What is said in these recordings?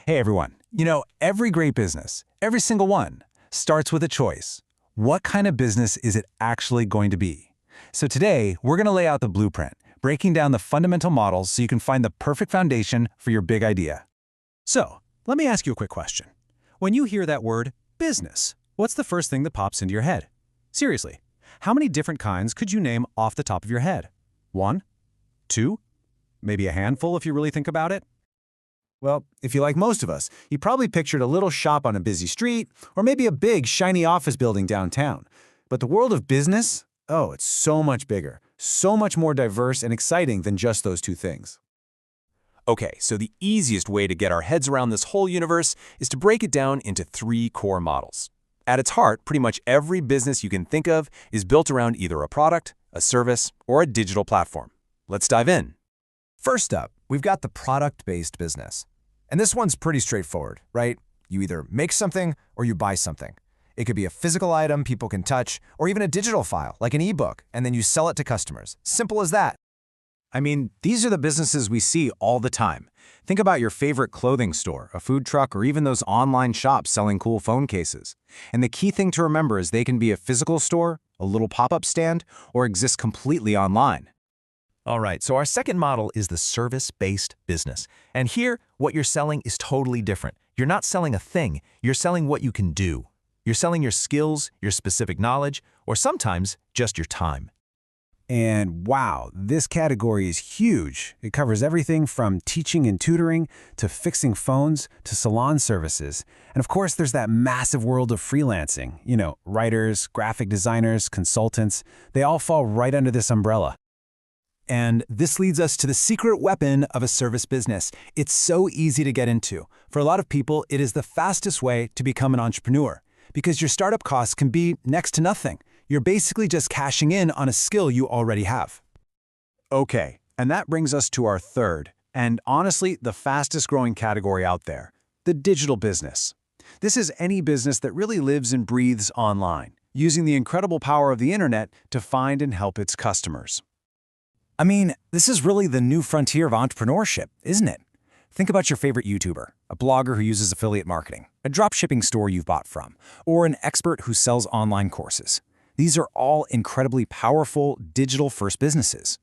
Hey everyone, every great business, every single one, starts with a choice. What kind of business is it actually going to be? So today, we're going to lay out the blueprint, breaking down the fundamental models so you can find the perfect foundation for your big idea. So, let me ask you a quick question. When you hear that word, business, what's the first thing that pops into your head? Seriously, how many different kinds could you name off the top of your head? 1? 2? Maybe a handful if you really think about it? Well, if you're like most of us, you probably pictured a little shop on a busy street, or maybe a big, shiny office building downtown. But the world of business? Oh, it's so much bigger, so much more diverse and exciting than just those two things. Okay, so the easiest way to get our heads around this whole universe is to break it down into 3 core models. At its heart, pretty much every business you can think of is built around either a product, a service, or a digital platform. Let's dive in. First up, we've got the product-based business. And this one's pretty straightforward, right? You either make something or you buy something. It could be a physical item people can touch, or even a digital file, like an ebook, and then you sell it to customers. Simple as that. I mean, these are the businesses we see all the time. Think about your favorite clothing store, a food truck, or even those online shops selling cool phone cases. And the key thing to remember is they can be a physical store, a little pop-up stand, or exist completely online. All right, so our second model is the service-based business. And here, what you're selling is totally different. You're not selling a thing, you're selling what you can do. You're selling your skills, your specific knowledge, or sometimes just your time. And wow, this category is huge. It covers everything from teaching and tutoring to fixing phones to salon services. And of course, there's that massive world of freelancing. Writers, graphic designers, consultants, they all fall right under this umbrella. And this leads us to the secret weapon of a service business. It's so easy to get into. For a lot of people, it is the fastest way to become an entrepreneur because your startup costs can be next to nothing. You're basically just cashing in on a skill you already have. Okay, and that brings us to our third, and honestly, the fastest growing category out there, the digital business. This is any business that really lives and breathes online, using the incredible power of the internet to find and help its customers. I mean, this is really the new frontier of entrepreneurship, isn't it? Think about your favorite YouTuber, a blogger who uses affiliate marketing, a dropshipping store you've bought from, or an expert who sells online courses. These are all incredibly powerful digital-first businesses.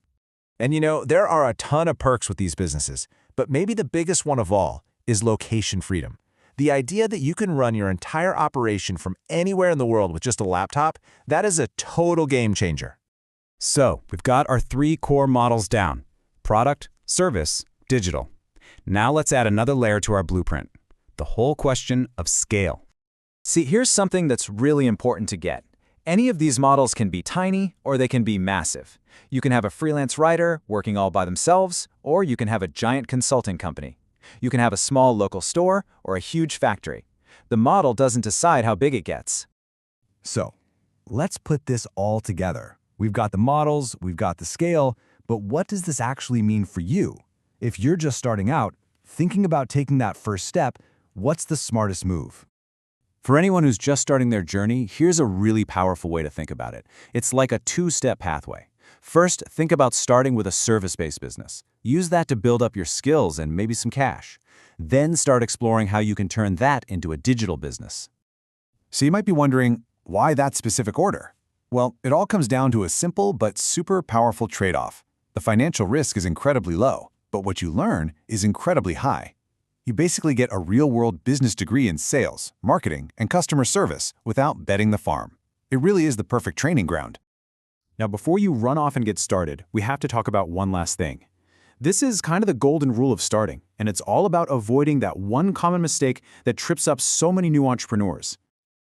And there are a ton of perks with these businesses, but maybe the biggest one of all is location freedom. The idea that you can run your entire operation from anywhere in the world with just a laptop, that is a total game changer. So, we've got our 3 core models down: product, service, digital. Now let's add another layer to our blueprint: the whole question of scale. See, here's something that's really important to get. Any of these models can be tiny or they can be massive. You can have a freelance writer working all by themselves, or you can have a giant consulting company. You can have a small local store or a huge factory. The model doesn't decide how big it gets. So, let's put this all together. We've got the models, we've got the scale, but what does this actually mean for you? If you're just starting out, thinking about taking that first step, what's the smartest move? For anyone who's just starting their journey, here's a really powerful way to think about it. It's like a 2-step pathway. First, think about starting with a service-based business. Use that to build up your skills and maybe some cash. Then start exploring how you can turn that into a digital business. So you might be wondering, why that specific order? Well, it all comes down to a simple but super powerful trade-off. The financial risk is incredibly low, but what you learn is incredibly high. You basically get a real-world business degree in sales, marketing, and customer service without betting the farm. It really is the perfect training ground. Now, before you run off and get started, we have to talk about one last thing. This is kind of the golden rule of starting, and it's all about avoiding that one common mistake that trips up so many new entrepreneurs.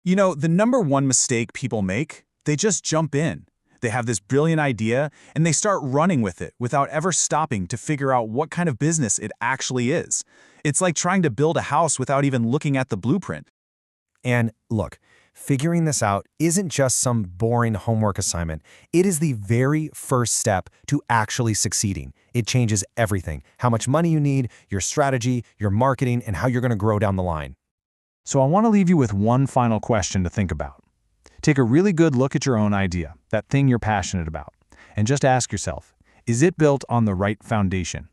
The number one mistake people make? They just jump in. They have this brilliant idea, and they start running with it without ever stopping to figure out what kind of business it actually is. It's like trying to build a house without even looking at the blueprint. And look, figuring this out isn't just some boring homework assignment. It is the very first step to actually succeeding. It changes everything: how much money you need, your strategy, your marketing, and how you're going to grow down the line. So I want to leave you with one final question to think about. Take a really good look at your own idea, that thing you're passionate about, and just ask yourself, is it built on the right foundation?